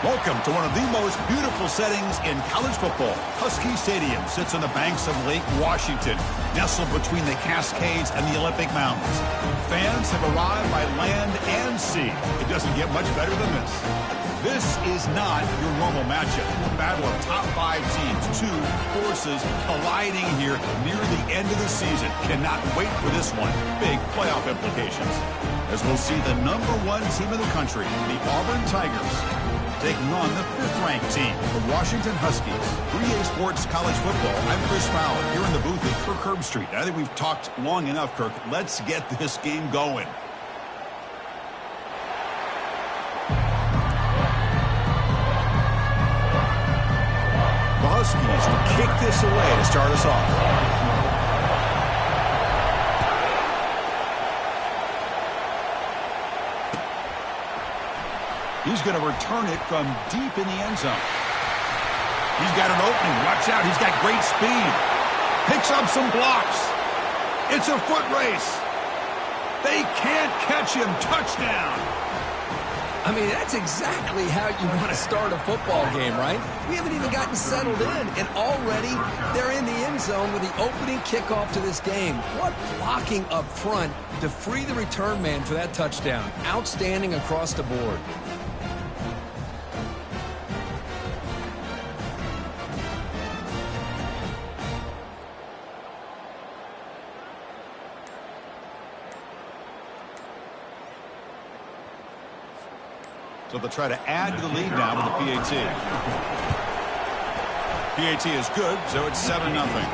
Welcome to one of the most beautiful settings in college football. Husky Stadium sits on the banks of Lake Washington, nestled between the Cascades and the Olympic Mountains. Fans have arrived by land and sea. It doesn't get much better than this. This is not your normal matchup. A battle of top 5 teams, two forces colliding here near the end of the season. Cannot wait for this one. Big playoff implications. As we'll see the #1 team in the country, the Auburn Tigers, taking on the 5th-ranked team, the Washington Huskies. 3A Sports College Football. I'm Chris Fowler here in the booth at Kirk Herbstreit. I think we've talked long enough, Kirk. Let's get this game going. The Huskies will kick this away to start us off. He's going to return it from deep in the end zone. He's got an opening. Watch out. He's got great speed. Picks up some blocks. It's a foot race. They can't catch him. Touchdown. I mean, that's exactly how you want to start a football game, right? We haven't even gotten settled in, and already they're in the end zone with the opening kickoff to this game. What blocking up front to free the return man for that touchdown. Outstanding across the board. So they'll try to add to the lead now with the PAT. PAT is good, so it's 7-0.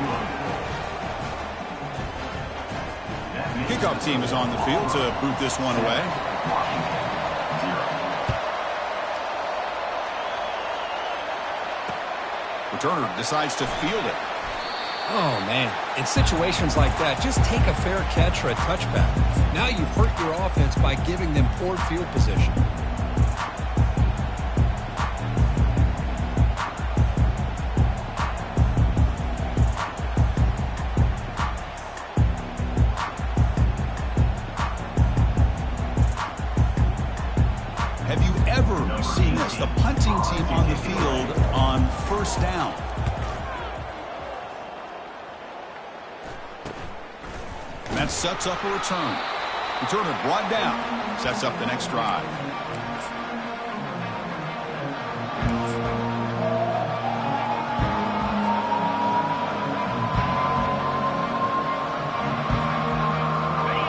Kickoff team is on the field to boot this one away. Returner decides to field it. Oh, man. In situations like that, just take a fair catch or a touchback. Now you've hurt your offense by giving them poor field position. Have you ever seen this? The punting team on the field on first down. And that sets up a return. Returner brought down. Sets up the next drive.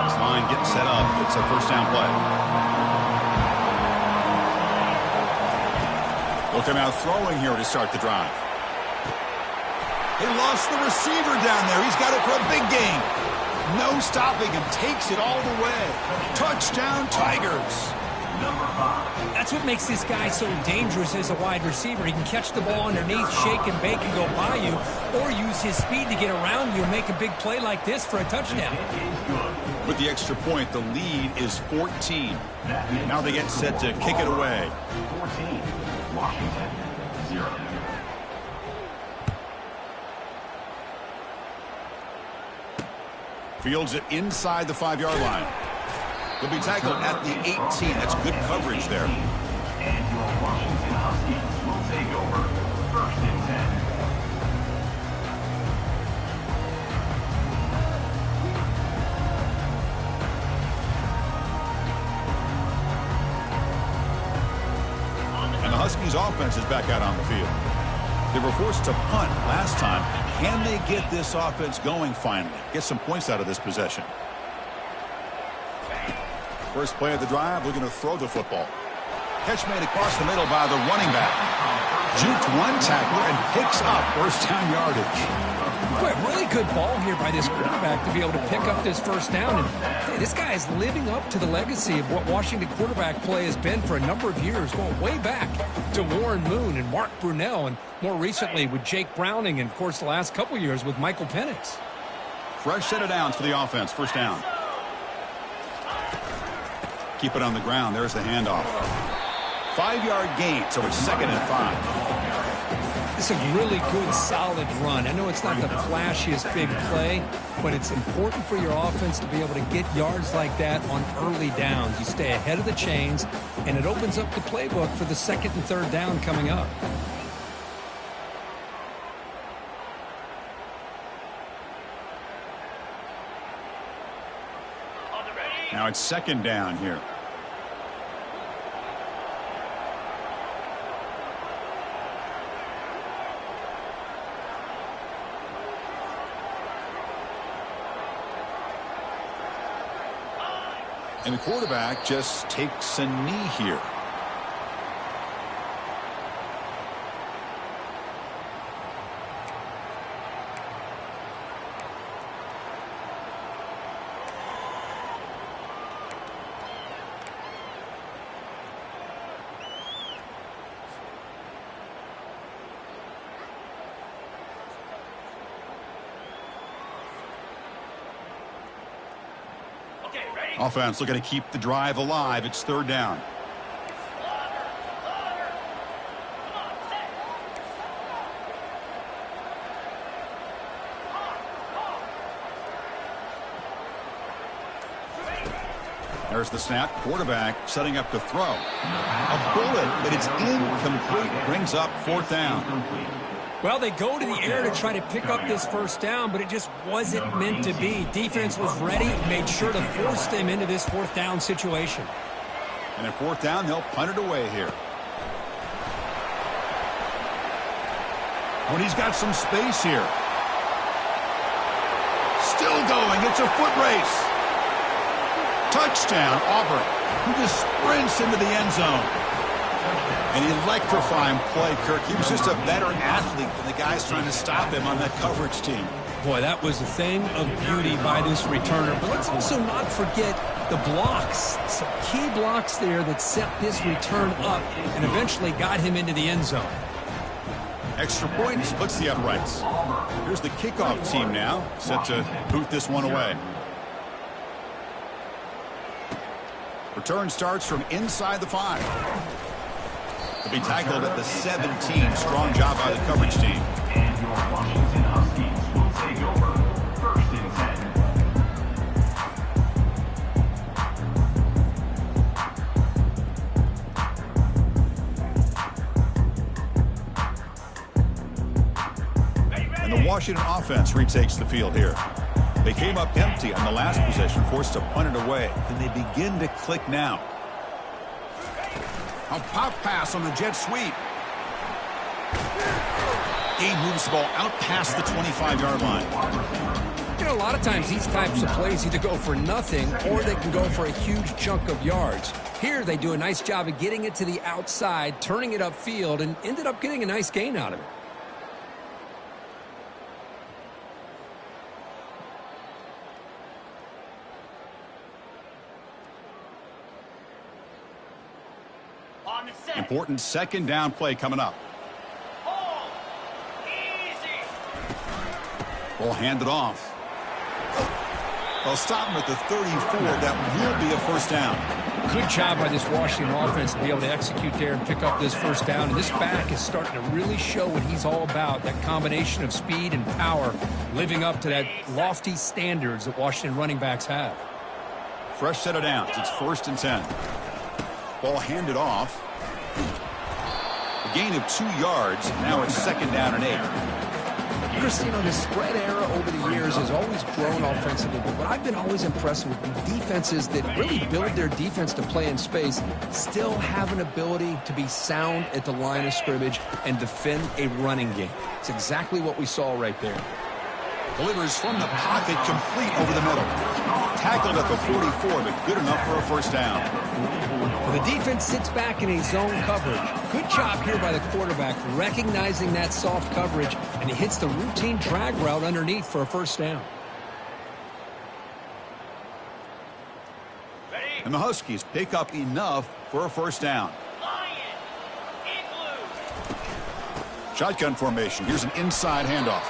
This line getting set up. It's a first down play. They'll come out throwing here to start the drive. They lost the receiver down there. He's got it for a big gain. No stopping him. Takes it all the way. Touchdown, Tigers. That's what makes this guy so dangerous as a wide receiver. He can catch the ball underneath, shake and bake and go by you, or use his speed to get around you and make a big play like this for a touchdown. With the extra point, the lead is 14. Now they get set to kick it away. 14. Washington, 0. Fields it inside the 5-yard line. He'll be tackled at the 18. That's good coverage there. And your Washington Huskies will take over 1st and 10. And the Huskies offense is back out on the field. They were forced to punt last time. Can they get this offense going finally? Get some points out of this possession. First play of the drive, looking to throw the football. Catch made across the middle by the running back. Juked one tackler and picks up first down yardage. Boy, really good ball here by this quarterback to be able to pick up this first down. And hey, this guy is living up to the legacy of what Washington quarterback play has been for a number of years, going way back to Warren Moon and Mark Brunell, and more recently with Jake Browning, and, of course, the last couple years with Michael Penix. Fresh set of downs for the offense. First down. Keep it on the ground. There's the handoff. 5-yard gain, so it's 2nd and 5. It's a really good, solid run. I know it's not the flashiest big play, but it's important for your offense to be able to get yards like that on early downs. You stay ahead of the chains, and it opens up the playbook for the second and third down coming up. Now it's second down here. And the quarterback just takes a knee here. Offense looking to keep the drive alive. It's third down. There's the snap. Quarterback setting up to throw. A bullet, but it's incomplete. Brings up fourth down. Well, they go to the air to try to pick up this first down, but it just wasn't meant to be. Defense was ready, made sure to force them into this fourth down situation. And at fourth down, they'll punt it away here. When he's got some space here. Still going. It's a foot race. Touchdown, Auburn, who just sprints into the end zone. An electrifying play, Kirk. He was just a better athlete than the guys trying to stop him on that coverage team. Boy, that was a thing of beauty by this returner. But let's also not forget the blocks. Some key blocks there that set this return up and eventually got him into the end zone. Extra point splits the uprights. Here's the kickoff team now, set to boot this one away. Return starts from inside the 5. To be tackled at the 17. Strong job by the coverage team. And your Washington Huskies will take over. First and 10. And the Washington offense retakes the field here. They came up empty on the last possession, forced to punt it away. And they begin to click now. A pop pass on the jet sweep. Gabe moves the ball out past the 25-yard line. You know, a lot of times these types of plays either go for nothing or they can go for a huge chunk of yards. Here they do a nice job of getting it to the outside, turning it upfield, and ended up getting a nice gain out of it. Important second down play coming up. Ball handed off. They'll stop him at the 34. That will be a first down. Good job by this Washington offense to be able to execute there and pick up this first down. And this back is starting to really show what he's all about, that combination of speed and power, living up to that lofty standards that Washington running backs have. Fresh set of downs. It's first and 10. Ball handed off. A gain of 2 yards. Now it's second down and 8. Chris, you know, the spread era over the years has always grown offensively, but what I've been always impressed with defenses that really build their defense to play in space still have an ability to be sound at the line of scrimmage and defend a running game. It's exactly what we saw right there. Delivers from the pocket, complete over the middle. Tackled at the 44, but good enough for a first down. Well, the defense sits back in a zone coverage. Good job here by the quarterback, recognizing that soft coverage, and he hits the routine drag route underneath for a first down. And the Huskies pick up enough for a first down. Shotgun formation. Here's an inside handoff.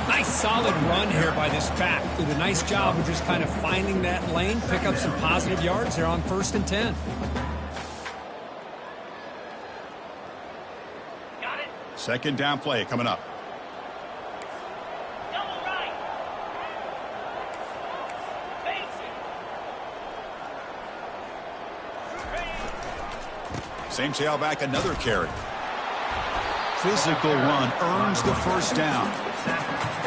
Nice solid run here by this back. Did a nice job of just kind of finding that lane, pick up some positive yards there on first and 10. Second down play coming up. Same tailback, another carry. Physical run earns the first down.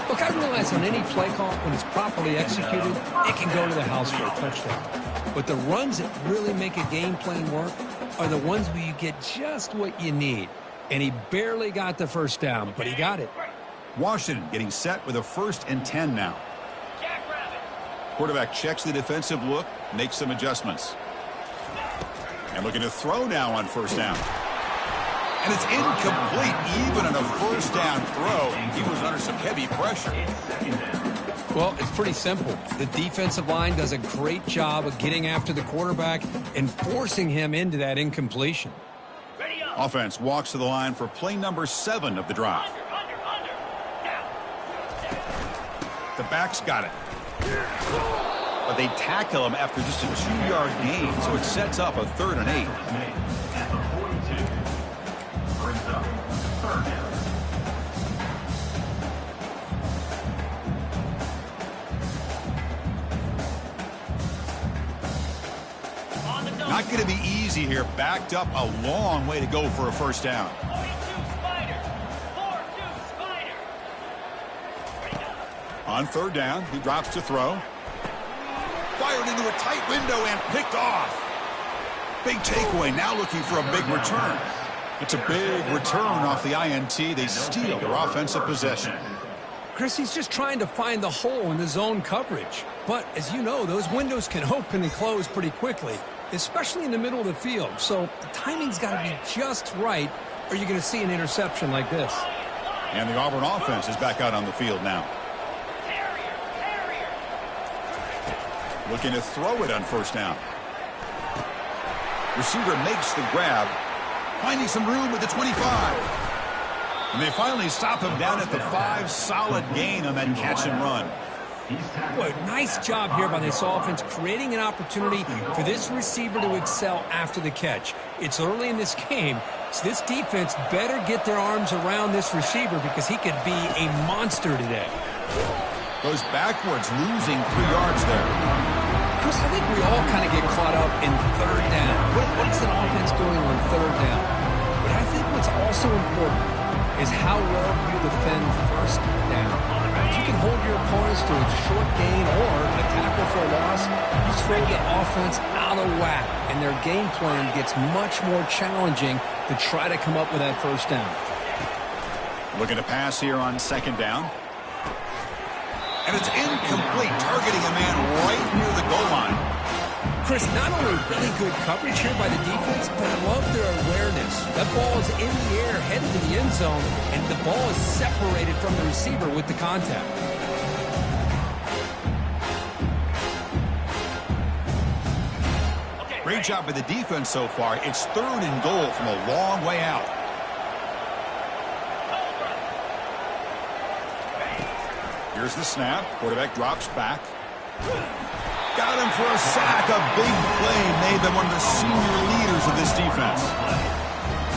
Look, I realize on any play call, when it's properly executed, it can go to the house for a touchdown. But the runs that really make a game plan work are the ones where you get just what you need. And he barely got the first down, but he got it. Washington getting set with a 1st and 10 now. Quarterback checks the defensive look, makes some adjustments. And looking to throw now on 1st down. And it's incomplete. Even on a 1st down throw, he was under some heavy pressure. Well, it's pretty simple. The defensive line does a great job of getting after the quarterback and forcing him into that incompletion. Offense walks to the line for play number 7 of the drive. The back's got it. But they tackle him after just a 2-yard gain, so it sets up a 3rd and 8. At the 42. Brings up 3rd down. Not going to be easy here. Backed up a long way to go for a 1st down. 42 Spider. 4-2 Spider. On 3rd down, he drops to throw. Fired into a tight window and picked off. Big takeaway, now looking for a big return. It's a big return off the INT. They steal their offensive possession. Chris, he's just trying to find the hole in the zone coverage. But, as you know, those windows can open and close pretty quickly, especially in the middle of the field. So the timing's got to be just right, or you're going to see an interception like this. And the Auburn offense is back out on the field now. Looking to throw it on 1st down. Receiver makes the grab, finding some room at the 25. And they finally stop him down at the 5. Solid gain on that catch and run. Boy, nice job here by this offense, creating an opportunity for this receiver to excel after the catch. It's early in this game, so this defense better get their arms around this receiver because he could be a monster today. Goes backwards, losing 3 yards there. Chris, I think we all kind of get caught up in 3rd down. What's an offense doing on 3rd down? But I think what's also important is how well you defend 1st down. If you can hold your opponents to a short gain or a tackle for a loss, you throw the offense out of whack, and their game plan gets much more challenging to try to come up with that 1st down. Looking to pass here on 2nd down. And it's incomplete, targeting a man right near the goal line. Chris, not only really good coverage here by the defense, but I love their awareness. That ball is in the air, headed to the end zone, and the ball is separated from the receiver with the contact. Great job by the defense so far. It's 3rd and goal from a long way out. Here's the snap. Quarterback drops back. Got him for a sack. A big play made them one of the senior leaders of this defense.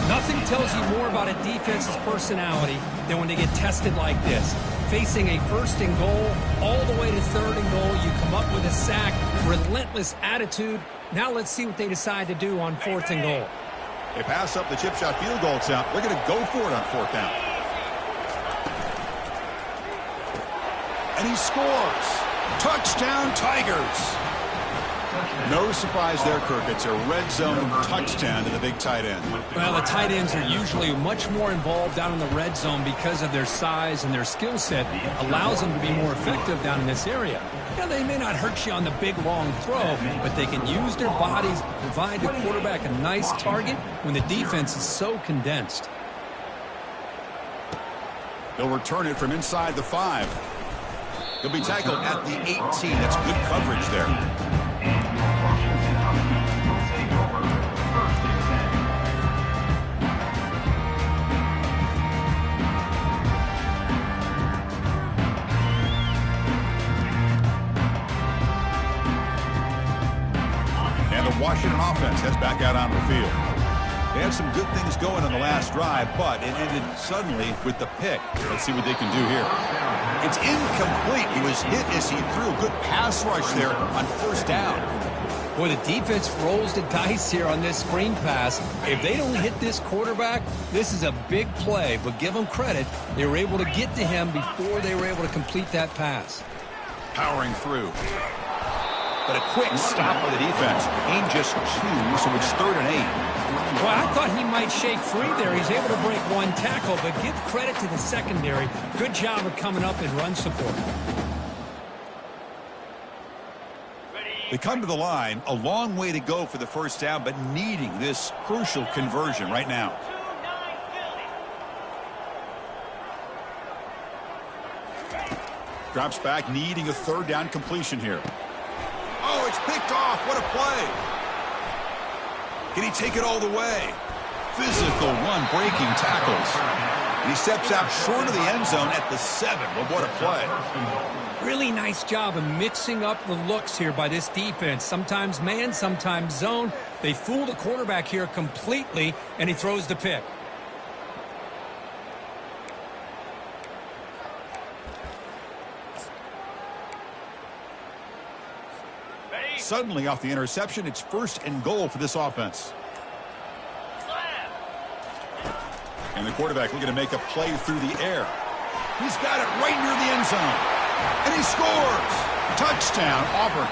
Nothing tells you more about a defense's personality than when they get tested like this. Facing a 1st and goal, all the way to 3rd and goal, you come up with a sack, relentless attitude. Now let's see what they decide to do on 4th and goal. They pass up the chip shot field goal attempt. They're going to go for it on 4th down. And he scores. Touchdown, Tigers. No surprise there, Kirk. It's a red zone touchdown to the big tight end. Well, the tight ends are usually much more involved down in the red zone because of their size and their skill set. Allows them to be more effective down in this area. Now, they may not hurt you on the big, long throw, but they can use their bodies to provide the quarterback a nice target when the defense is so condensed. They'll return it from inside the 5. He'll be tackled at the 18. That's good coverage there. And the Washington offense heads back out on the field. They had some good things going on the last drive, but it ended suddenly with the pick. Let's see what they can do here. It's incomplete. He was hit as he threw. Good pass rush there on first down. Boy, the defense rolls the dice here on this screen pass. If they don't hit this quarterback, this is a big play. But give them credit. They were able to get to him before they were able to complete that pass. Powering through. But a quick stop by the defense. Gain just 2, so it's 3rd and 8. Well, I thought he might shake free there. He's able to break one tackle, but give credit to the secondary. Good job of coming up and run support. They come to the line, a long way to go for the first down, but needing this crucial conversion right now. 2-9 Philly. Drops back, needing a 3rd down completion here. Oh, it's picked off. What a play. Can he take it all the way? Physical one, breaking tackles. And he steps out short of the end zone at the 7. Well, what a play. Really nice job of mixing up the looks here by this defense. Sometimes man, sometimes zone. They fool the quarterback here completely, and he throws the pick. Suddenly off the interception, it's 1st and goal for this offense. And the quarterback looking to make a play through the air. He's got it right near the end zone. And he scores! Touchdown, Auburn.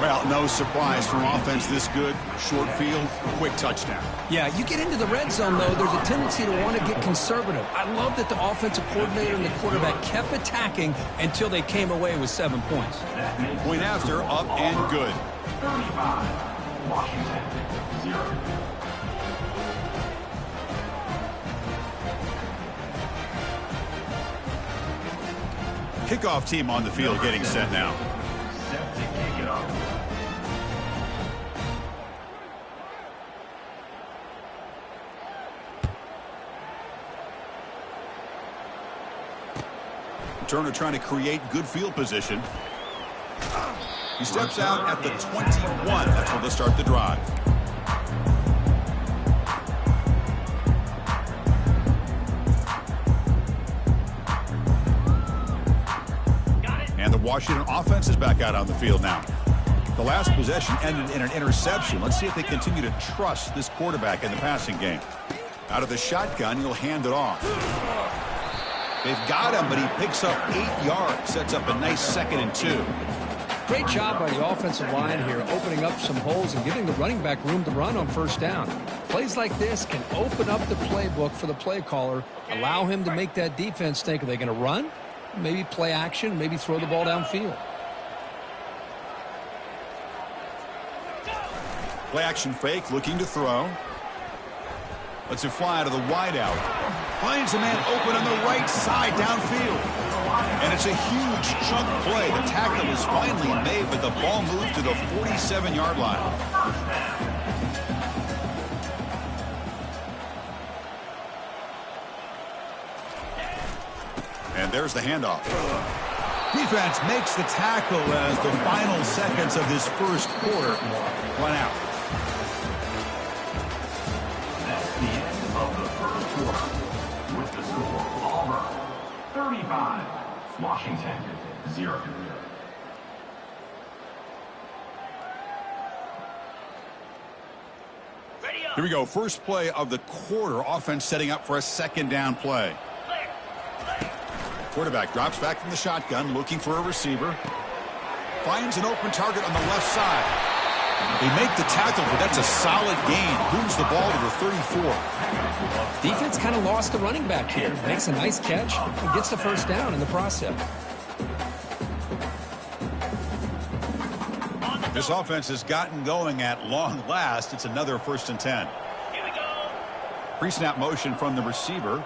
Well, no surprise from offense this good. Short field, quick touchdown. Yeah, you get into the red zone, though, there's a tendency to want to get conservative. I love that the offensive coordinator and the quarterback kept attacking until they came away with 7 points. Point after, up and good. 35, Washington, 0. Kickoff team on the field getting set now. Set to kick it off. Turner trying to create good field position. He steps out at the 21. That's where they'll start the drive. And the Washington offense is back out on the field now. The last possession ended in an interception. Let's see if they continue to trust this quarterback in the passing game. Out of the shotgun, he'll hand it off. They've got him, but he picks up 8 yards. Sets up a nice 2nd and 2. Great job by the offensive line here, opening up some holes and giving the running back room to run on first down. Plays like this can open up the playbook for the play caller, allow him to make that defense think, are they going to run? Maybe play action, maybe throw the ball downfield. Play action fake, looking to throw. Lets it fly to the wideout. Finds a man open on the right side downfield. And it's a huge chunk play. The tackle is finally made, but the ball moved to the 47-yard line. And there's the handoff. Defense makes the tackle as the final seconds of this first quarter run out. That's the end of the first quarter. With the score, Auburn, 35, Washington, 0. Here we go. First play of the quarter. Offense setting up for a 2nd down play. Quarterback drops back from the shotgun, looking for a receiver. Finds an open target on the left side. They make the tackle, but that's a solid gain. Moves the ball to the 34. Defense kind of lost the running back here. Makes a nice catch and gets the first down in the process. This offense has gotten going at long last. It's another 1st and 10. Here we go. Pre-snap motion from the receiver.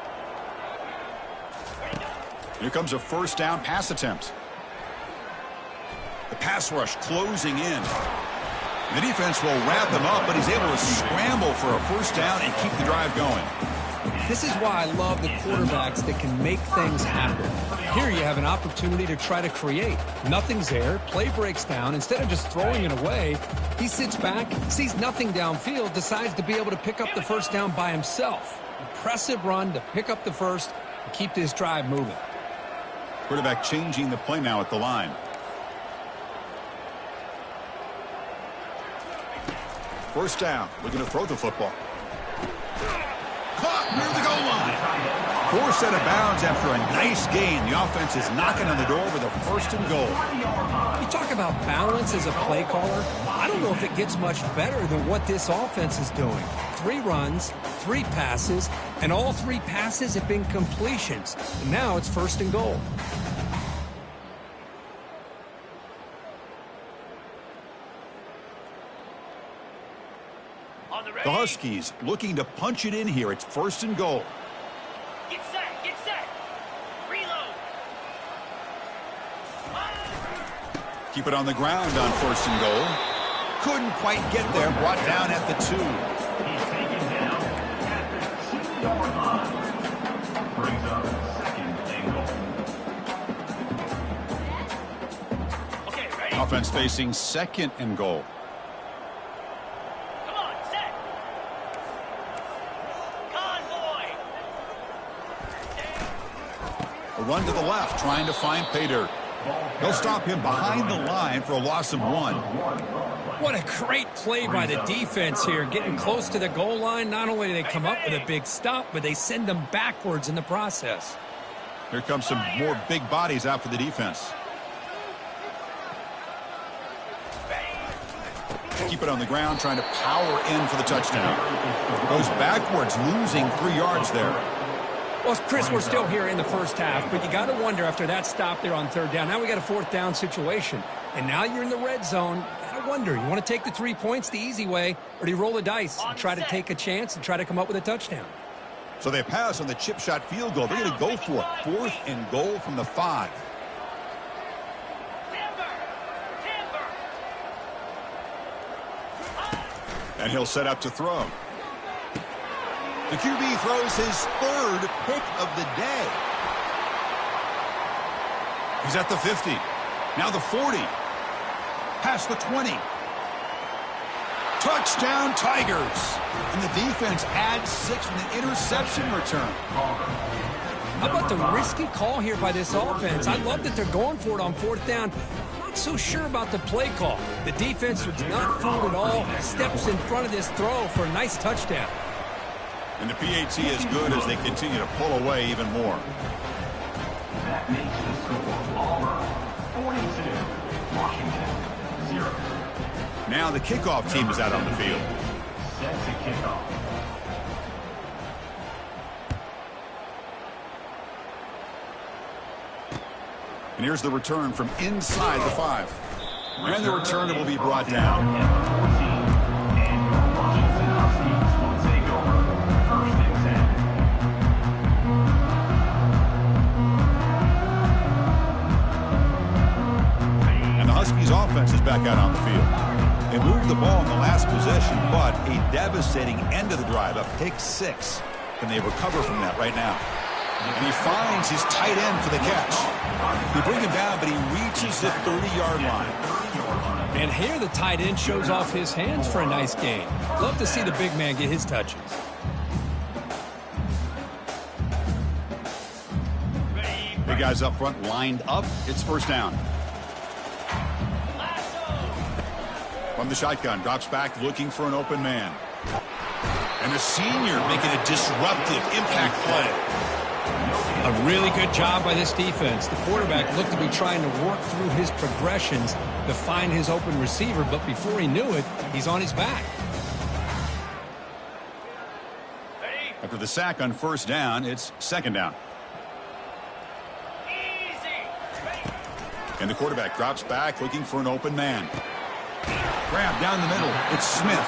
Here comes a first down pass attempt. The pass rush closing in. The defense will wrap him up, but he's able to scramble for a first down and keep the drive going. This is why I love the quarterbacks that can make things happen. Here you have an opportunity to try to create. Nothing's there. Play breaks down. Instead of just throwing it away, he sits back, sees nothing downfield, decides to be able to pick up the first down by himself. Impressive run to pick up the first and keep this drive moving. Quarterback changing the play now at the line. First down. Looking to throw the football. Caught near the goal line. Forced out of bounds after a nice gain. The offense is knocking on the door with a first and goal. You talk about balance as a play caller. I don't know if it gets much better than what this offense is doing. 3 runs, 3 passes, and all 3 passes have been completions. And now it's first and goal. The Huskies looking to punch it in here. It's first and goal. Get set. Reload. Keep it on the ground on first and goal. Couldn't quite get there. Brought down at the 2. He's taken down at the 2-yard line. Brings up second and goal. Okay, ready? Offense facing second and goal. Come on, set. Convoy. A run to the left, trying to find Pater. They'll stop him behind the line for a loss of 1. What a great play by the defense here. Getting close to the goal line, not only do they come up with a big stop, but they send them backwards in the process. Here comes some more big bodies out for the defense. Keep it on the ground, trying to power in for the touchdown. Goes backwards, losing 3 yards there. Well, Chris, we're still here in the first half, but you got to wonder after that stop there on 3rd down. Now we got a 4th down situation, and now you're in the red zone. You got to wonder, you want to take the 3 points the easy way, or do you roll the dice and try to take a chance and try to come up with a touchdown? So they pass on the chip shot field goal. They're going to go for it. 4th and goal from the 5. Timber. And he'll set up to throw. The QB throws his 3rd pick of the day. He's at the 50. Now the 40. Past the 20. Touchdown, Tigers. And the defense adds 6 with an interception return. How about the risky call here by this offense? I love that they're going for it on 4th down. Not so sure about the play call. The defense was not fooled at all. Steps in front of this throw for a nice touchdown. And the PAT is good as they continue to pull away even more. That makes the score Auburn 42, Washington 0. Now the kickoff team is out on the field. Set to kickoff. And here's the return from inside the 5. And the returner will be brought down. And the Huskies offense is back out on the field. They moved the ball in the last possession, but a devastating end of the drive, a pick 6. Can they recover from that right now? And he finds his tight end for the catch. They bring him down, but he reaches the 30-yard line. And here the tight end shows off his hands for a nice gain. Love to see the big man get his touches. Big guys up front lined up. It's first down. From the shotgun, drops back looking for an open man. And the senior making a disruptive impact play. A really good job by this defense. The quarterback looked to be trying to work through his progressions to find his open receiver, but before he knew it, he's on his back. After the sack on first down, it's second down. And the quarterback drops back looking for an open man. Grab down the middle. It's Smith.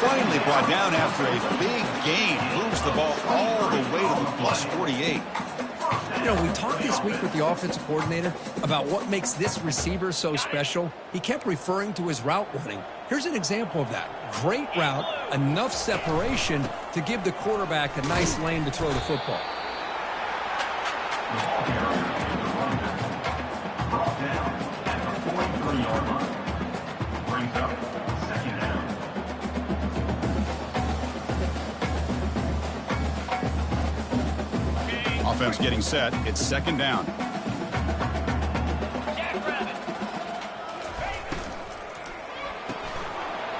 Finally brought down after a big gain. Moves the ball all the way to the plus 48. You know, we talked this week with the offensive coordinator about what makes this receiver so special. He kept referring to his route running. Here's an example of that. Great route, enough separation to give the quarterback a nice lane to throw the football. Brought down at the 43-yard line. Brings up second down. Offense getting set. It's second down. Jackrabbit.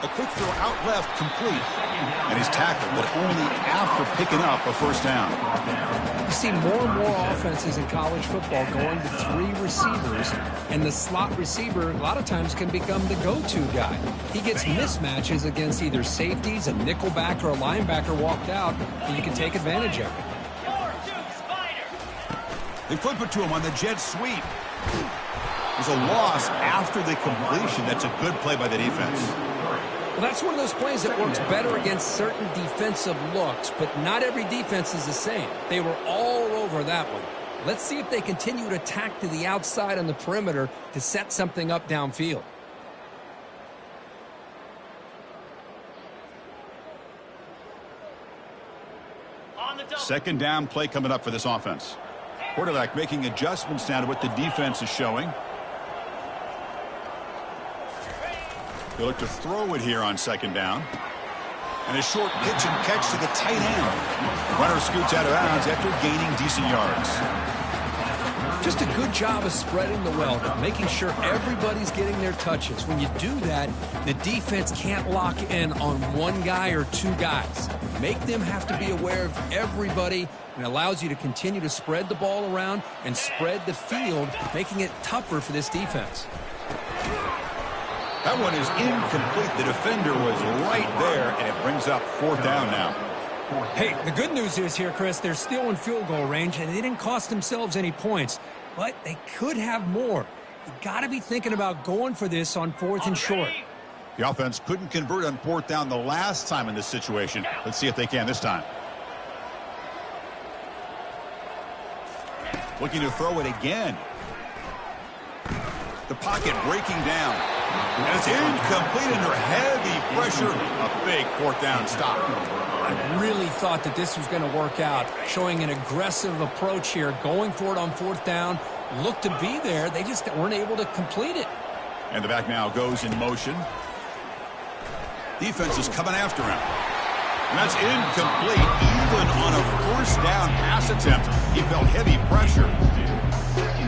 A quick throw out left, complete. And he's tackled, but only after picking up a first down. You see more and more offenses in college football going to 3 receivers, and the slot receiver a lot of times can become the go-to guy. He gets mismatches against either safeties, a nickelback, or a linebacker walked out, and you can take advantage of it. 4-2 Spider. They flip it to him on the jet sweep. There's a loss after the completion. That's a good play by the defense. Well, that's one of those plays that works better against certain defensive looks, but not every defense is the same. They were all over that one. Let's see if they continue to attack to the outside on the perimeter to set something up downfield. On the double. Second down play coming up for this offense. Quarterback making adjustments now to what the defense is showing. They look to throw it here on second down. And a short pitch and catch to the tight end. Runner scoots out of bounds after gaining decent yards. Just a good job of spreading the wealth, making sure everybody's getting their touches. When you do that, the defense can't lock in on one guy or 2 guys. Make them have to be aware of everybody, and allows you to continue to spread the ball around and spread the field, making it tougher for this defense. That one is incomplete. The defender was right there, and it brings up fourth down now. Hey, the good news is here, Chris, they're still in field goal range, and they didn't cost themselves any points, but they could have more. You got to be thinking about going for this on 4th and short. The offense couldn't convert on fourth down the last time in this situation. Let's see if they can this time. Looking to throw it again. The pocket breaking down. And it's incomplete under heavy pressure. A big fourth down stop. I really thought that this was going to work out, showing an aggressive approach here, going for it on 4th down. Looked to be there. They just weren't able to complete it. And the back now goes in motion. Defense is coming after him. And that's incomplete. Even on a first down pass attempt, he felt heavy pressure.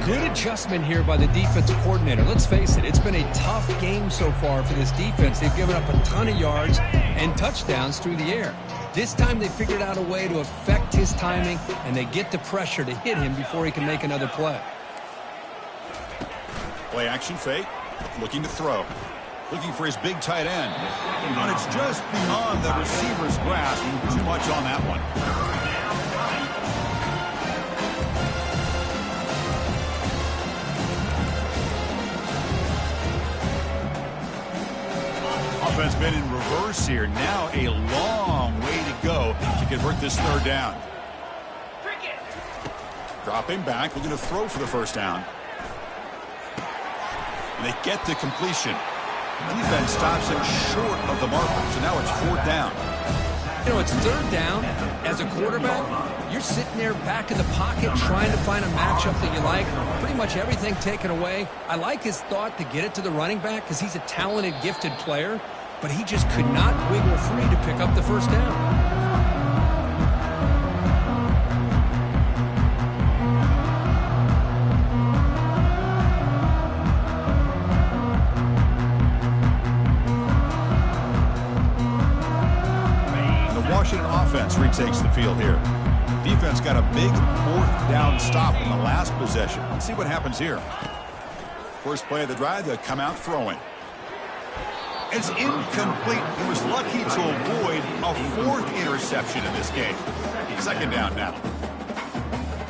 Good adjustment here by the defensive coordinator. Let's face it, it's been a tough game so far for this defense. They've given up a ton of yards and touchdowns through the air. This time they figured out a way to affect his timing, and they get the pressure to hit him before he can make another play. Play action fake. Looking to throw. Looking for his big tight end. And it's just beyond the receiver's grasp. Too much on that one. Offense been in reverse here. Now a long way to go to convert this third down. Cricket. Dropping back, looking to throw for the first down. And they get the completion. Defense stops him short of the marker, so now it's fourth down. You know, it's third down. As a quarterback, you're sitting there back in the pocket trying to find a matchup that you like. Pretty much everything taken away. I like his thought to get it to the running back because he's a talented, gifted player, but he just could not wiggle free to pick up the first down. Washington offense retakes the field here. Defense got a big fourth down stop in the last possession. Let's see what happens here. First play of the drive, they come out throwing. It's incomplete. He was lucky to avoid a fourth interception in this game. Second down now.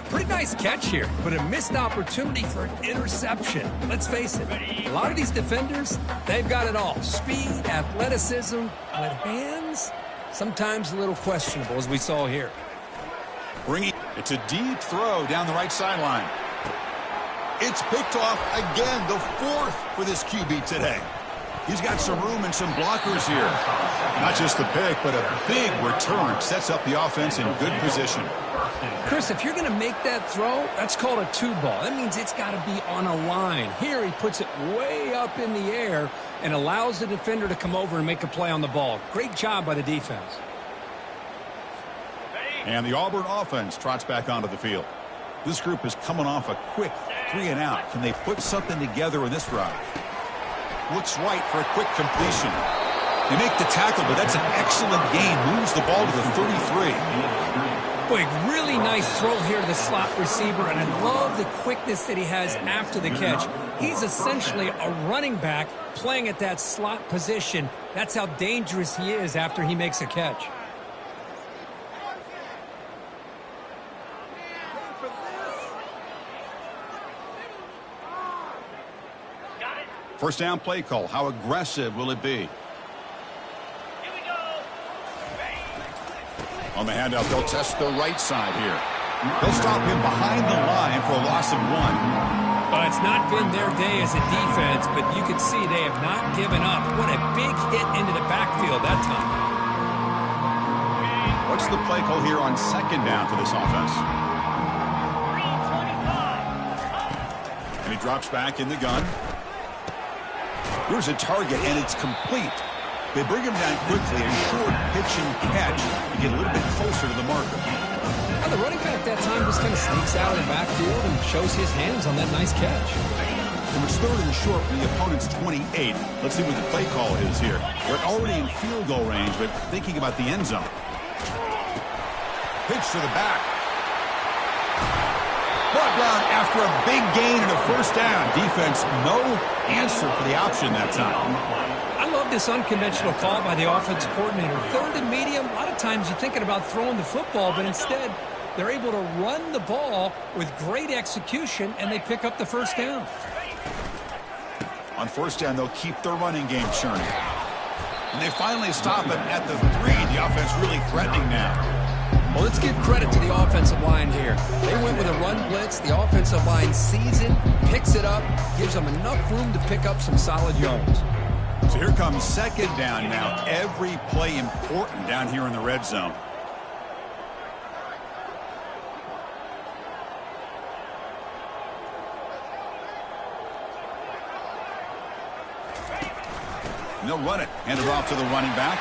Pretty nice catch here, but a missed opportunity for an interception. Let's face it, a lot of these defenders, they've got it all. Speed, athleticism, but hands, sometimes a little questionable, as we saw here. It's a deep throw down the right sideline. It's picked off again, the fourth for this QB today. He's got some room and some blockers here. Not just the pick, but a big return sets up the offense in good position. Chris, if you're going to make that throw, that's called a two ball. That means it's got to be on a line. Here he puts it way up in the air and allows the defender to come over and make a play on the ball. Great job by the defense. And the Auburn offense trots back onto the field. This group is coming off a quick 3-and-out. Can they put something together in this drive? Looks right for a quick completion. They make the tackle, but that's an excellent gain. Moves the ball to the 33. Boy, really nice throw here to the slot receiver, and I love the quickness that he has after the catch. He's essentially a running back playing at that slot position. That's how dangerous he is after he makes a catch. First down play call. How aggressive will it be? Here we go. On the handout, they'll test the right side here. They'll stop him behind the line for a loss of 1. Well, it's not been their day as a defense, but you can see they have not given up. What a big hit into the backfield that time. What's the play call here on second down for this offense? 325. And he drops back in the gun. Here's a target, and it's complete. They bring him down quickly, and short pitch and catch to get a little bit closer to the marker. Well, the running back that time just kind of sneaks out of the backfield and shows his hands on that nice catch. And it's third and short from the opponent's 28. Let's see what the play call is here. They're already in field goal range, but thinking about the end zone. Pitch to the back. Brought down after a big gain and a first down. Defense, no answer for the option that time. I love this unconventional call by the offensive coordinator. Third and medium, a lot of times you're thinking about throwing the football, but instead they're able to run the ball with great execution, and they pick up the first down. On first down, they'll keep their running game churning. And they finally stop him at the 3. The offense really threatening now. Well, let's give credit to the offensive line here. They went with a run blitz. The offensive line sees it, picks it up, gives them enough room to pick up some solid yards. So here comes second down now. Every play important down here in the red zone. And they'll run it. Hand it off to the running back.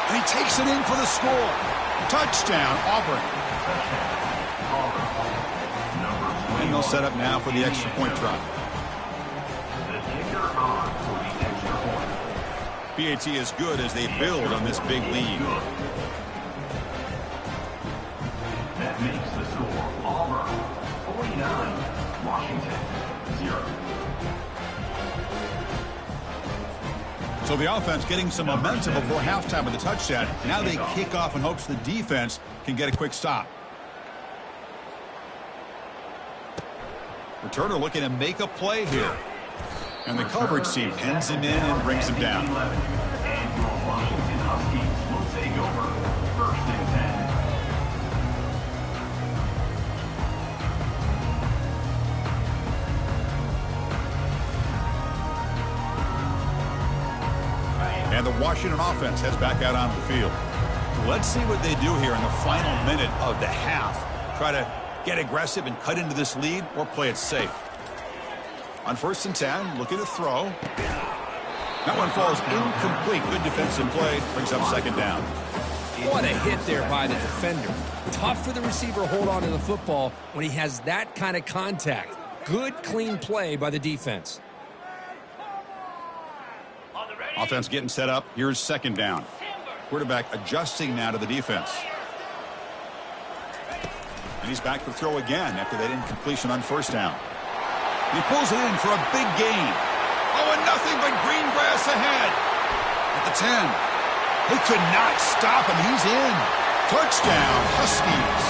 And he takes it in for the score. Touchdown, Auburn. And they'll set up now for the extra point try. PAT is good as they build on this big lead. That makes the score Auburn 49, Washington 0. So the offense getting some momentum before halftime with the touchdown. Now they kick off in hopes the defense can get a quick stop. Returner looking to make a play here. And the coverage team pins him in and brings him down. And your Washington Huskies will take over first and 10. And the Washington offense heads back out onto the field. Let's see what they do here in the final minute of the half. Try to get aggressive and cut into this lead or play it safe. On first and 10, looking to throw. That one falls incomplete. Good defensive play. Brings up second down. What a hit there by the defender. Tough for the receiver to hold on to the football when he has that kind of contact. Good, clean play by the defense. Offense getting set up. Here's second down. Quarterback adjusting now to the defense. And he's back to throw again after that incompletion on first down. He pulls it in for a big gain. Oh, and nothing but green grass ahead. At the 10. They could not stop him. He's in. Touchdown, Huskies.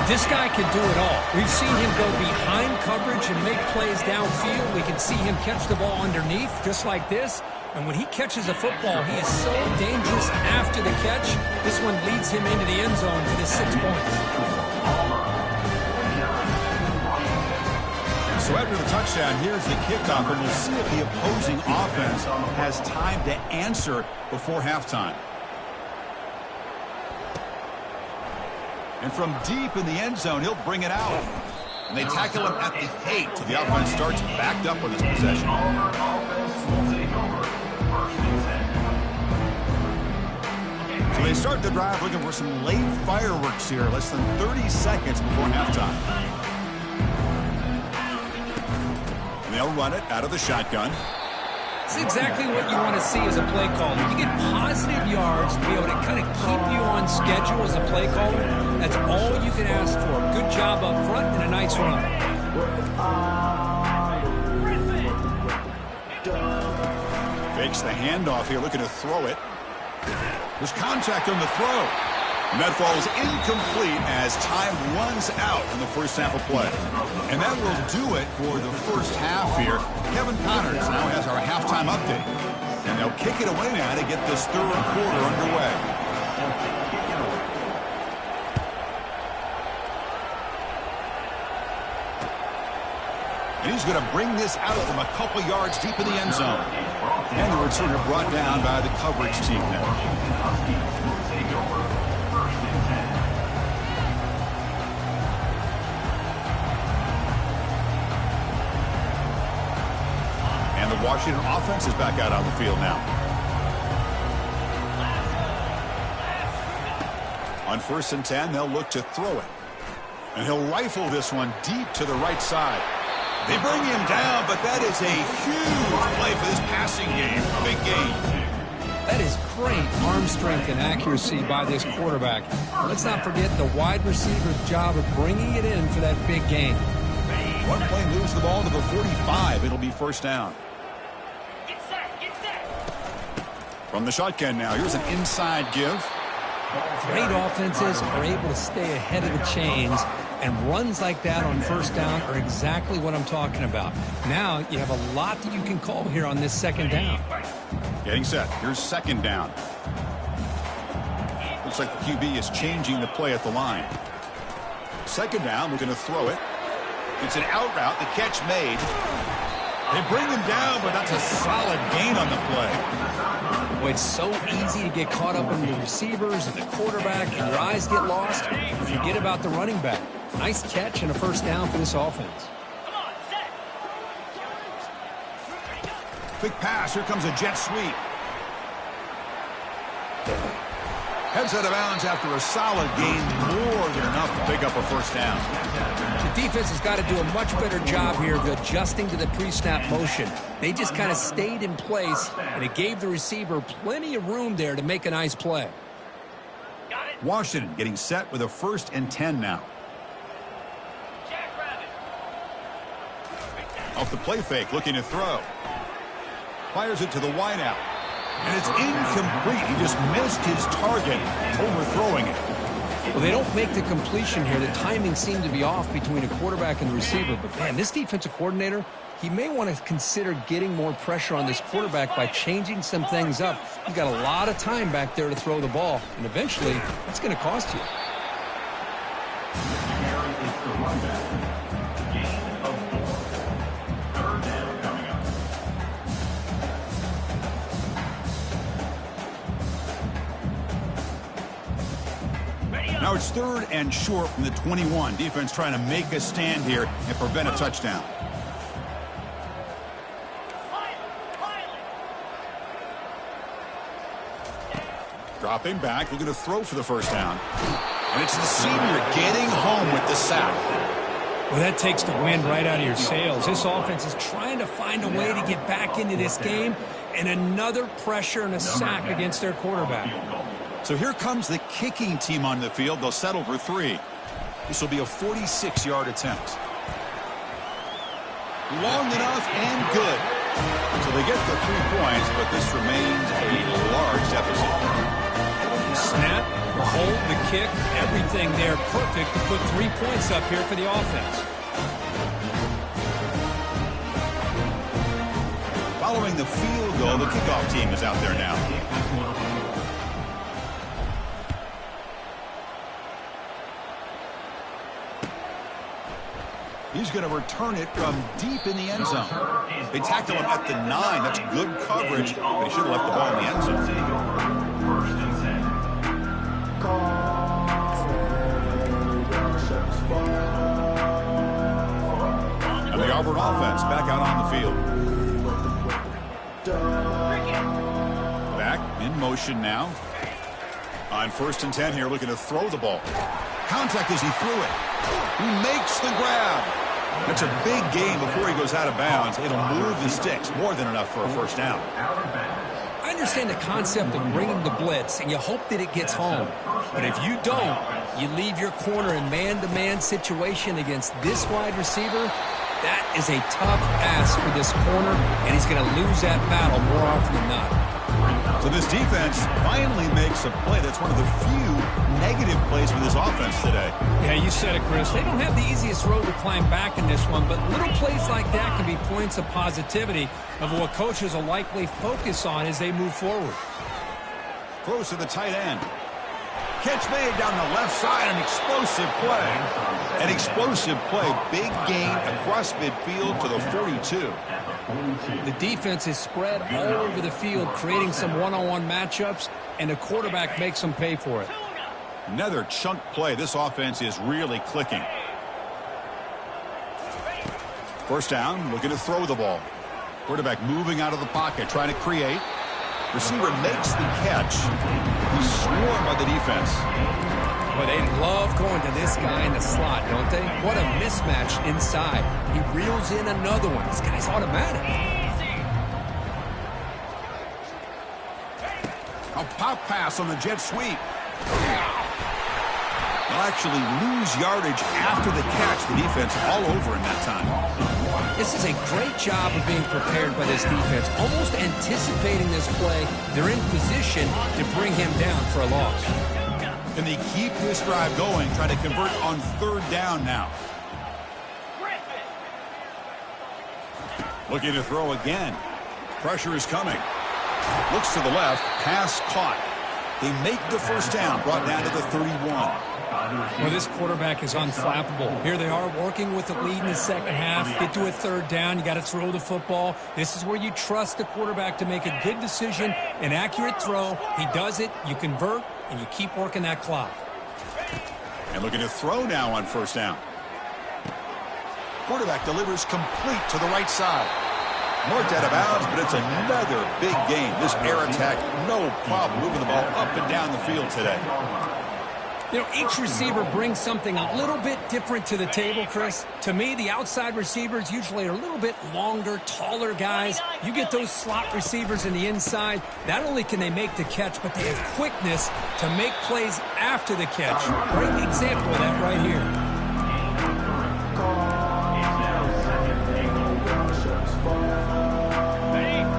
This guy can do it all. We've seen him go behind coverage and make plays downfield. We can see him catch the ball underneath, just like this. And when he catches a football, he is so dangerous after the catch. This one leads him into the end zone for the 6 points. So after the touchdown, touchdown. Here's the kickoff, and we'll see if the opposing offense has time to answer before halftime. And from deep in the end zone, he'll bring it out. And they tackle him at the 8, so the offense starts backed up on this possession. So they start the drive looking for some late fireworks here, less than 30 seconds before halftime. And they'll run it out of the shotgun. It's exactly what you want to see as a play caller. You get positive yards to be able to kind of keep you on schedule as a play caller. That's all you can ask for. Good job up front and a nice run. Fakes the handoff here, looking to throw it. There's contact on the throw. And that falls incomplete as time runs out in the first half of play. And that will do it for the first half here. Kevin Connors now has our halftime update. And they'll kick it away now to get this third quarter underway. And he's going to bring this out from a couple yards deep in the end zone. And the returner brought down by the coverage team now. The Washington offense is back out on the field now. On 1st and 10, they'll look to throw it. And he'll rifle this one deep to the right side. They bring him down, but that is a huge play for this passing game. Big gain. That is great arm strength and accuracy by this quarterback. Let's not forget the wide receiver's job of bringing it in for that big gain. One play moves the ball to the 45. It'll be first down. From the shotgun now, here's an inside give. Great offenses are able to stay ahead of the chains, and runs like that on first down are exactly what I'm talking about. Now you have a lot that you can call here on this second down. Getting set. Here's second down. Looks like the QB is changing the play at the line. Second down, we're going to throw it. It's an out route, the catch made. They bring him down, but that's a solid gain on the play. Boy, it's so easy to get caught up in the receivers and the quarterback, and your eyes get lost. Forget about the running back. Nice catch and a first down for this offense. Quick pass. Here comes a jet sweep. Heads out of bounds after a solid gain, more than enough to pick up a first down. The defense has got to do a much better job here of adjusting to the pre-snap motion. They just kind of stayed in place, and it gave the receiver plenty of room there to make a nice play. Washington getting set with a 1st and 10 now. Off the play fake, looking to throw. Fires it to the wideout. And it's incomplete. He just missed his target, overthrowing it. Well, they don't make the completion here. The timing seemed to be off between a quarterback and the receiver. But, man, this defensive coordinator, he may want to consider getting more pressure on this quarterback by changing some things up. You've got a lot of time back there to throw the ball, and eventually that's going to cost you. Now it's 3rd and short from the 21. Defense trying to make a stand here and prevent a touchdown. Dropping back, looking to throw for the first down. And it's the senior getting home with the sack. Well, that takes the wind right out of your sails. This offense is trying to find a way to get back into this game, and another pressure and a sack against their quarterback. So here comes the kicking team on the field. They'll settle for 3. This will be a 46-yard attempt. Long enough and good. So they get the 3 points, but this remains a large deficit. Snap, the hold, the kick, everything there perfect to put 3 points up here for the offense. Following the field goal, the kickoff team is out there now. He's going to return it from deep in the end zone. They tackle him at the 9. That's good coverage, but he should have left the ball in the end zone. First and 10. And the Auburn offense back out on the field. Back in motion now. On 1st and 10 here, looking to throw the ball. Contact as he threw it. He makes the grab. That's a big gain before he goes out of bounds. It'll move the sticks. More than enough for a first down. I understand the concept of bringing the blitz, and you hope that it gets home. But if you don't, you leave your corner in man-to-man situation against this wide receiver. That is a tough ask for this corner, and he's going to lose that battle more often than not. So this defense finally makes a play. That's one of the few negative plays for this offense today. Yeah, you said it, Chris. They don't have the easiest road to climb back in this one, but little plays like that can be points of positivity of what coaches will likely focus on as they move forward. Throws to the tight end. Catch made down the left side, an explosive play. An explosive play, big gain across midfield to the 42. The defense is spread all over the field, creating some one-on-one matchups, and the quarterback makes them pay for it. Another chunk play. This offense is really clicking. First down, looking to throw the ball. Quarterback moving out of the pocket, trying to create. Receiver makes the catch. He's swarmed by the defense. Well, they love going to this guy in the slot, don't they? What a mismatch inside. He reels in another one. This guy's automatic. A pop pass on the jet sweep. They'll actually lose yardage after the catch. The defense all over in that time. This is a great job of being prepared by this defense. Almost anticipating this play, they're in position to bring him down for a loss. Can they keep this drive going, try to convert on 3rd down now? Looking to throw again. Pressure is coming. Looks to the left, pass caught. They make the first down, brought down to the 31. Well, this quarterback is unflappable. Here they are working with the lead in the second half. Get to a 3rd down. You got to throw the football. This is where you trust the quarterback to make a good decision, an accurate throw. He does it, you convert, and you keep working that clock. And looking to throw now on 1st down. Quarterback delivers complete to the right side. Marked out of bounds, but it's another big gain. This air attack, no problem moving the ball up and down the field today. You know, each receiver brings something a little bit different to the table, Chris. To me, the outside receivers usually are a little bit longer, taller guys. You get those slot receivers in the inside, not only can they make the catch, but they have quickness to make plays after the catch. Great example of that right here.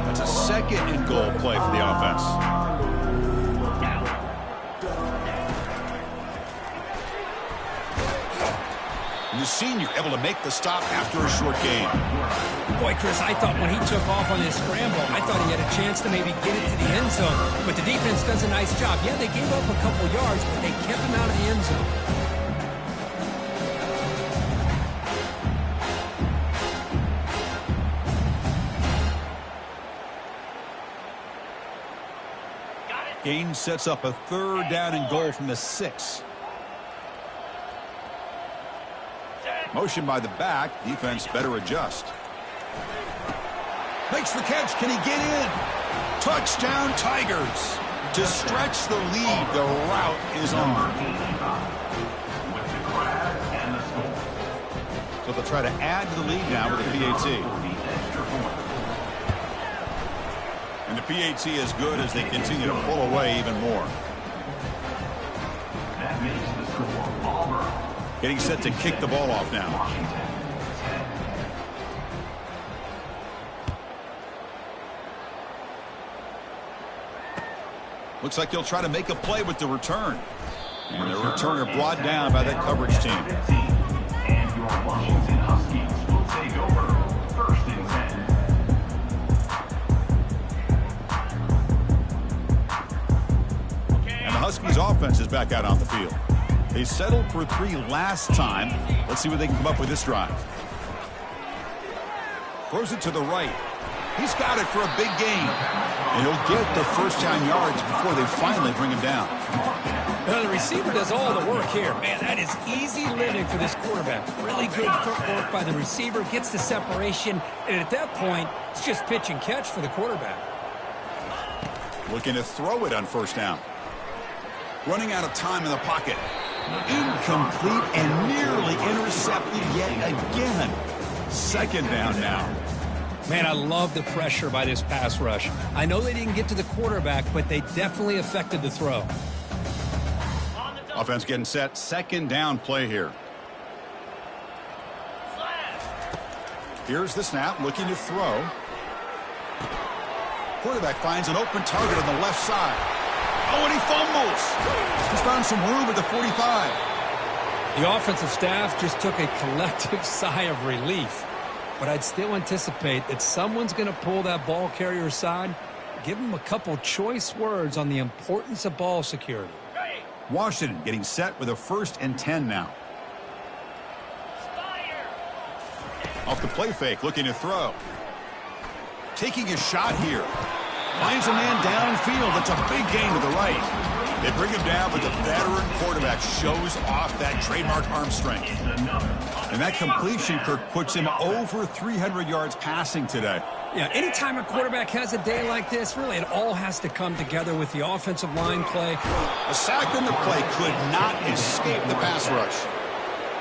That's a 2nd and goal play for the offense. And the senior able to make the stop after a short gain. Boy, Chris, I thought when he took off on this scramble, I thought he had a chance to maybe get it to the end zone. But the defense does a nice job. Yeah, they gave up a couple yards, but they kept him out of the end zone. Gain sets up a 3rd down and goal from the 6. Motion by the back. Defense better adjust. Makes the catch. Can he get in? Touchdown, Tigers. To stretch the lead, the route is on. So they'll try to add to the lead now with the PAT. And the PAT is good as they continue to pull away even more. That makes the score Auburn. Getting set to kick the ball off now. Looks like he'll try to make a play with the return. And the returner brought down by that coverage team. And your Washington Huskies will take over 1st and 10. And the Huskies offense is back out on the field. They settled for 3 last time. Let's see what they can come up with this drive. Throws it to the right. He's got it for a big gain. And he'll get the first down yards before they finally bring him down. Well, the receiver does all the work here. Man, that is easy living for this quarterback. Really good footwork by the receiver, gets the separation, and at that point, it's just pitch and catch for the quarterback. Looking to throw it on first down. Running out of time in the pocket. Incomplete and nearly intercepted yet again. Second down now. Man, I love the pressure by this pass rush. I know they didn't get to the quarterback, but they definitely affected the throw. Offense getting set. Second down play here. Here's the snap. Looking to throw. Quarterback finds an open target on the left side. Oh, and he fumbles. He's found some room at the 45. The offensive staff just took a collective sigh of relief. But I'd still anticipate that someone's going to pull that ball carrier aside, give him a couple choice words on the importance of ball security. Washington getting set with a 1st and 10 now. Off the play fake, looking to throw. Taking a shot here. Finds a man downfield. It's a big gain to the right. They bring him down, but the veteran quarterback shows off that trademark arm strength. And that completion, Kirk, puts him over 300 yards passing today. Yeah, anytime a quarterback has a day like this, really it all has to come together with the offensive line play. A sack on the play could not escape the pass rush.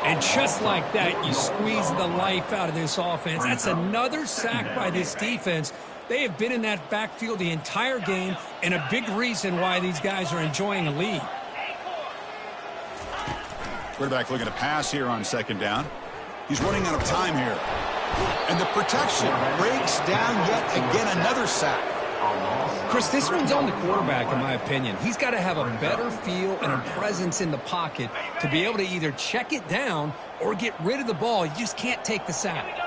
And just like that, you squeeze the life out of this offense. That's another sack by this defense. They have been in that backfield the entire game, and a big reason why these guys are enjoying a lead. Quarterback looking to pass here on second down. He's running out of time here. And the protection breaks down yet again, another sack. Chris, this one's on the quarterback, in my opinion. He's got to have a better feel and a presence in the pocket to be able to either check it down or get rid of the ball. You just can't take the sack.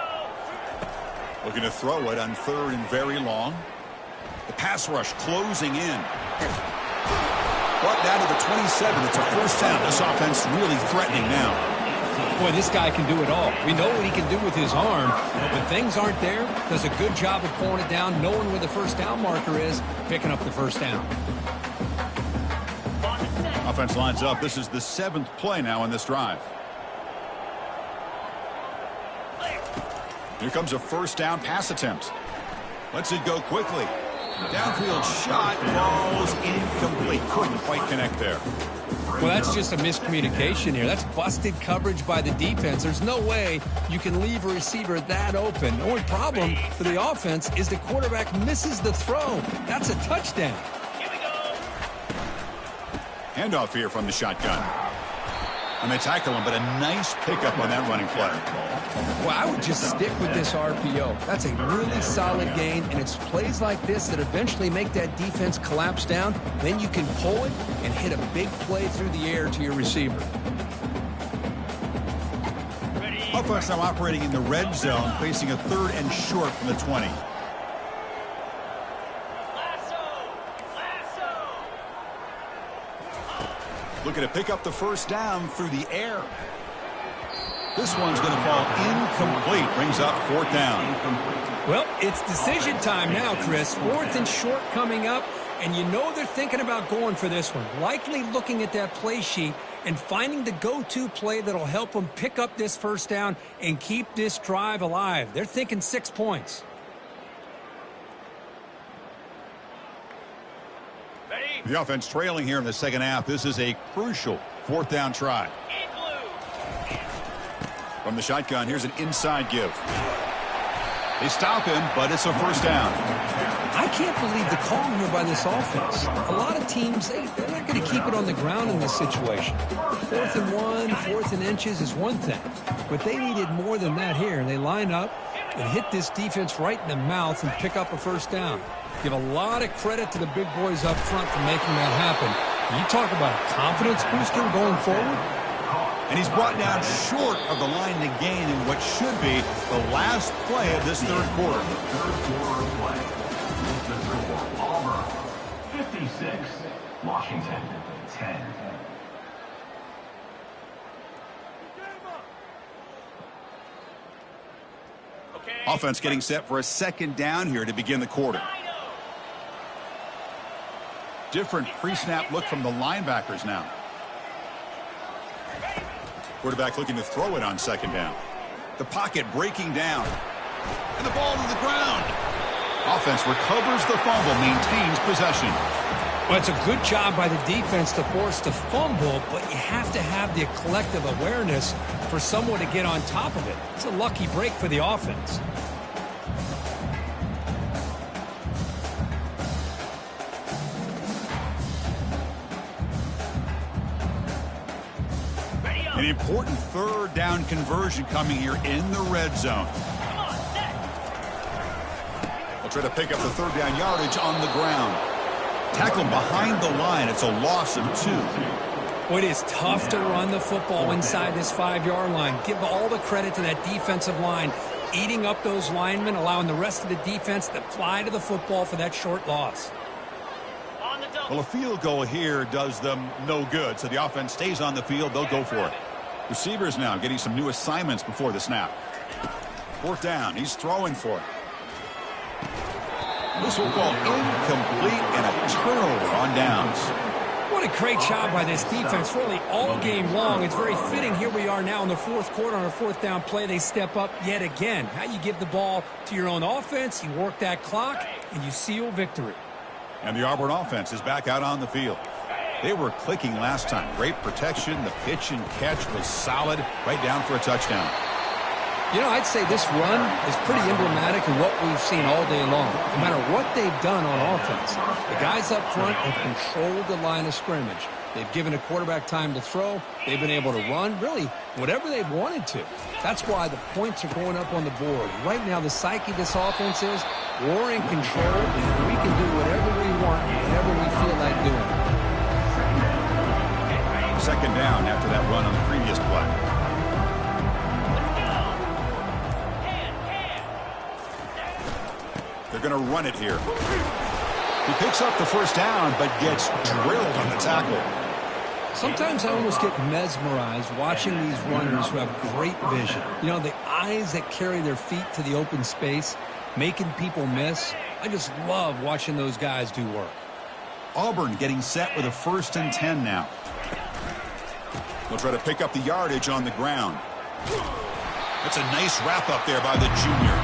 Looking to throw it on 3rd and very long. The pass rush closing in. Brought down to the 27. It's a first down. This offense really threatening now. Boy, this guy can do it all. We know what he can do with his arm, but when things aren't there, does a good job of pulling it down, knowing where the first down marker is, picking up the first down. Offense lines up. This is the 7th play now on this drive. Here comes a first down pass attempt. Lets it go quickly. Downfield shot falls incomplete. Couldn't quite connect there. Well, that's just a miscommunication here. That's busted coverage by the defense. There's no way you can leave a receiver that open. The only problem for the offense is the quarterback misses the throw. That's a touchdown. Handoff here from the shotgun. And they tackle him, but a nice pickup on that running play. Well, I would just stick with this RPO. That's a really solid gain, and it's plays like this that eventually make that defense collapse down. Then you can pull it and hit a big play through the air to your receiver. Offense now operating in the red zone, facing a 3rd and short from the 20. Looking to pick up the first down through the air. This one's going to fall incomplete. Brings up 4th down. Well, it's decision time now, Chris. 4th and short coming up, and you know they're thinking about going for this one. Likely looking at that play sheet and finding the go-to play that'll help them pick up this first down and keep this drive alive. They're thinking 6 points. The offense trailing here in the second half. This is a crucial 4th down try. From the shotgun, here's an inside give. They stop him, but it's a first down. I can't believe the call here by this offense. A lot of teams, they're not going to keep it on the ground in this situation. 4th and 1, 4th and inches is one thing. But they needed more than that here. They line up and hit this defense right in the mouth and pick up a first down. Give a lot of credit to the big boys up front for making that happen. You talk about a confidence booster going forward. And he's brought down short of the line to gain in what should be the last play of this 3rd quarter. Third quarter play. The score, Auburn 56, Washington 10. Offense getting set for a second down here to begin the quarter. Different pre-snap look from the linebackers now. Quarterback looking to throw it on second down. The pocket breaking down. And the ball to the ground. Offense recovers the fumble, maintains possession. Well, it's a good job by the defense to force the fumble, but you have to have the collective awareness for someone to get on top of it. It's a lucky break for the offense. An important third down conversion coming here in the red zone. They'll try to pick up the third down yardage on the ground. Tackled behind the line. It's a loss of 2. Well, it is tough to run the football inside this 5-yard line. Give all the credit to that defensive line, eating up those linemen, allowing the rest of the defense to fly to the football for that short loss. Well, a field goal here does them no good, so the offense stays on the field. They'll go for it. Receivers now getting some new assignments before the snap. Fourth down. He's throwing for it. This will call incomplete and a turnover on downs. What a great job by this defense, really all game long. It's very fitting. Here we are now in the fourth quarter on a fourth down play. They step up yet again. How you give the ball to your own offense, you work that clock, and you seal victory. And the Auburn offense is back out on the field. They were clicking last time. Great protection. The pitch and catch was solid. Right down for a touchdown. You know, I'd say this run is pretty emblematic of what we've seen all day long. No matter what they've done on offense, the guys up front have controlled the line of scrimmage. They've given a quarterback time to throw. They've been able to run, really, whatever they've wanted to. That's why the points are going up on the board. Right now, the psyche of this offense is we're in control, and we can do whatever we want, whatever we feel like doing. Second down after that run on the previous play. They're going to run it here. He picks up the first down, but gets drilled on the tackle. Sometimes I almost get mesmerized watching these runners who have great vision. You know, the eyes that carry their feet to the open space, making people miss. I just love watching those guys do work. Auburn getting set with a 1st and 10 now. They'll try to pick up the yardage on the ground. That's a nice wrap up there by the junior.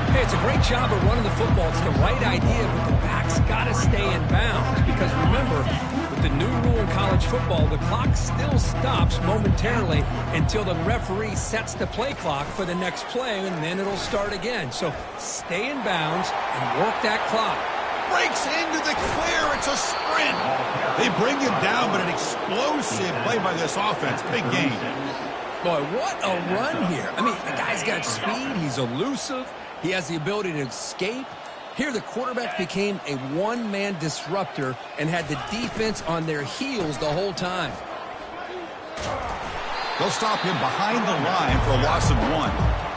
Hey, it's a great job of running the football. It's the right idea, but the back's got to stay in bounds. Because remember, with the new rule in college football, the clock still stops momentarily until the referee sets the play clock for the next play, and then it'll start again. So stay in bounds and work that clock. Breaks into the clear. It's a sprint. They bring him down, but an explosive play by this offense. Big gain. Boy, what a run here. I mean, the guy's got speed. He's elusive. He has the ability to escape. Here, the quarterback became a one-man disruptor and had the defense on their heels the whole time. They'll stop him behind the line for a loss of 1.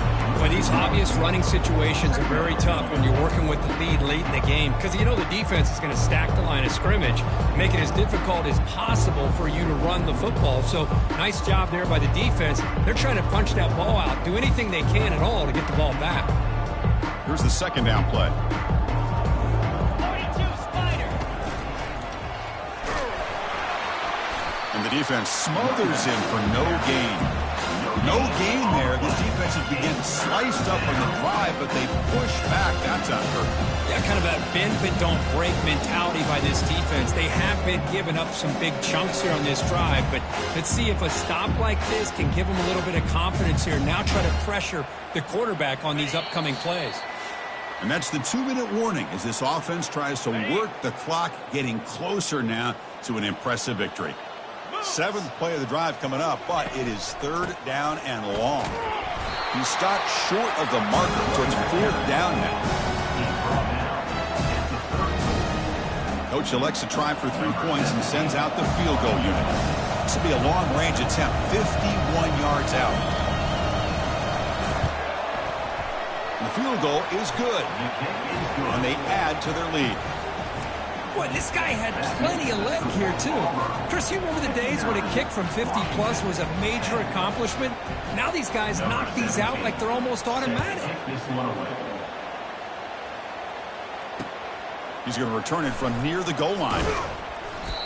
Well, these obvious running situations are very tough when you're working with the lead late in the game because you know the defense is going to stack the line of scrimmage, make it as difficult as possible for you to run the football. So nice job there by the defense. They're trying to punch that ball out, do anything they can at all to get the ball back. Here's the second down play. 42 Spider. And the defense smothers him for no gain. No gain there. This defense has been sliced up on the drive, but they push back. That's a hurt. Yeah, kind of a bend but don't break mentality by this defense. They have been giving up some big chunks here on this drive, but let's see if a stop like this can give them a little bit of confidence here. Now try to pressure the quarterback on these upcoming plays. And that's the 2-minute warning as this offense tries to work the clock, getting closer now to an impressive victory. 7th play of the drive coming up, but it is 3rd down and long. He stopped short of the marker, so it's 4th down now. Coach elects to try for 3 points and sends out the field goal unit. This will be a long-range attempt, 51 yards out. The field goal is good, and they add to their lead. Boy, this guy had plenty of leg here, too. Chris, you remember the days when a kick from 50-plus was a major accomplishment? Now these guys knock these out like they're almost automatic. He's going to return it from near the goal line.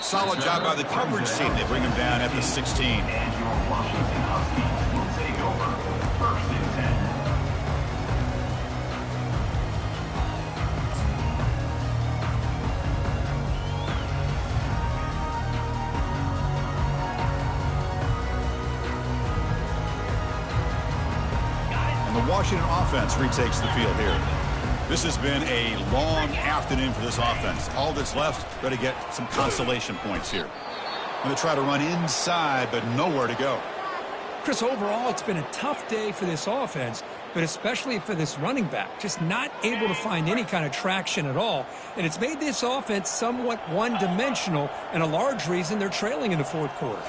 Solid job by the coverage team. They bring him down at the 16. And your Washington Huskies will take over 1st and 10. And the Washington offense retakes the field here. This has been a long afternoon for this offense. All that's left, got to get some consolation points here. Going to try to run inside, but nowhere to go. Chris, overall, it's been a tough day for this offense, but especially for this running back. Just not able to find any kind of traction at all. And it's made this offense somewhat one-dimensional, and a large reason they're trailing in the fourth quarter.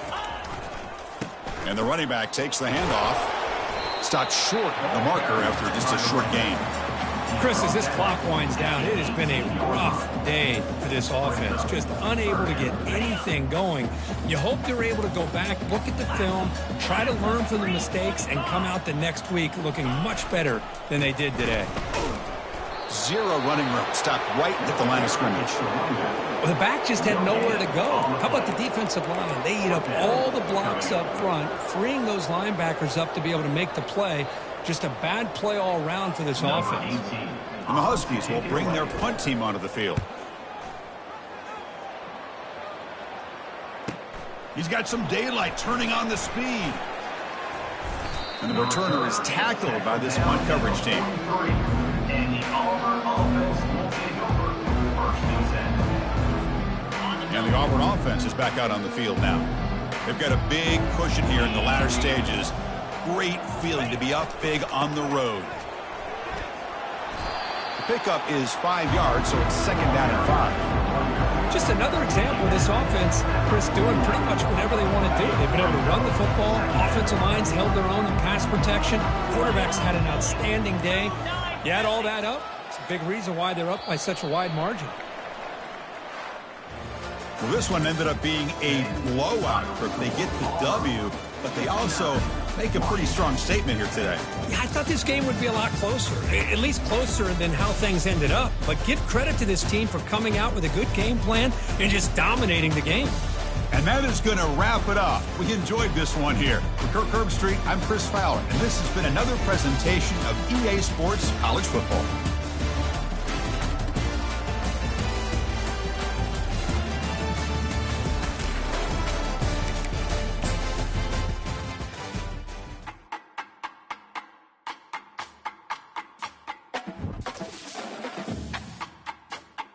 And the running back takes the handoff. Stopped short of the marker after just a short gain. Chris, as this clock winds down, it has been a rough day for this offense. Just unable to get anything going. You hope they're able to go back, look at the film, try to learn from the mistakes, and come out the next week looking much better than they did today. Zero running room. Stopped right at the line of scrimmage. Well, the back just had nowhere to go. How about the defensive line? They eat up all the blocks up front, freeing those linebackers up to be able to make the play. Just a bad play all around for this offense. And the Huskies will bring their punt team onto the field. He's got some daylight, turning on the speed. And the returner is tackled by this punt coverage team. And the Auburn offense will take over 1st and 10. And the Auburn offense is back out on the field now. They've got a big cushion here in the latter stages. Great feeling to be up big on the road. The pickup is 5 yards, so it's 2nd down and 5. Just another example of this offense, Chris, doing pretty much whatever they want to do. They've been able to run the football. Offensive lines held their own in pass protection. Quarterbacks had an outstanding day. You add all that up, it's a big reason why they're up by such a wide margin. Well, this one ended up being a blowout. They get the W, but they also make a pretty strong statement here today. Yeah, I thought this game would be a lot closer, at least closer than how things ended up. But give credit to this team for coming out with a good game plan and just dominating the game. And that is going to wrap it up. We enjoyed this one here. For Kirk Herbstreit, I'm Chris Fowler, and this has been another presentation of EA Sports College Football.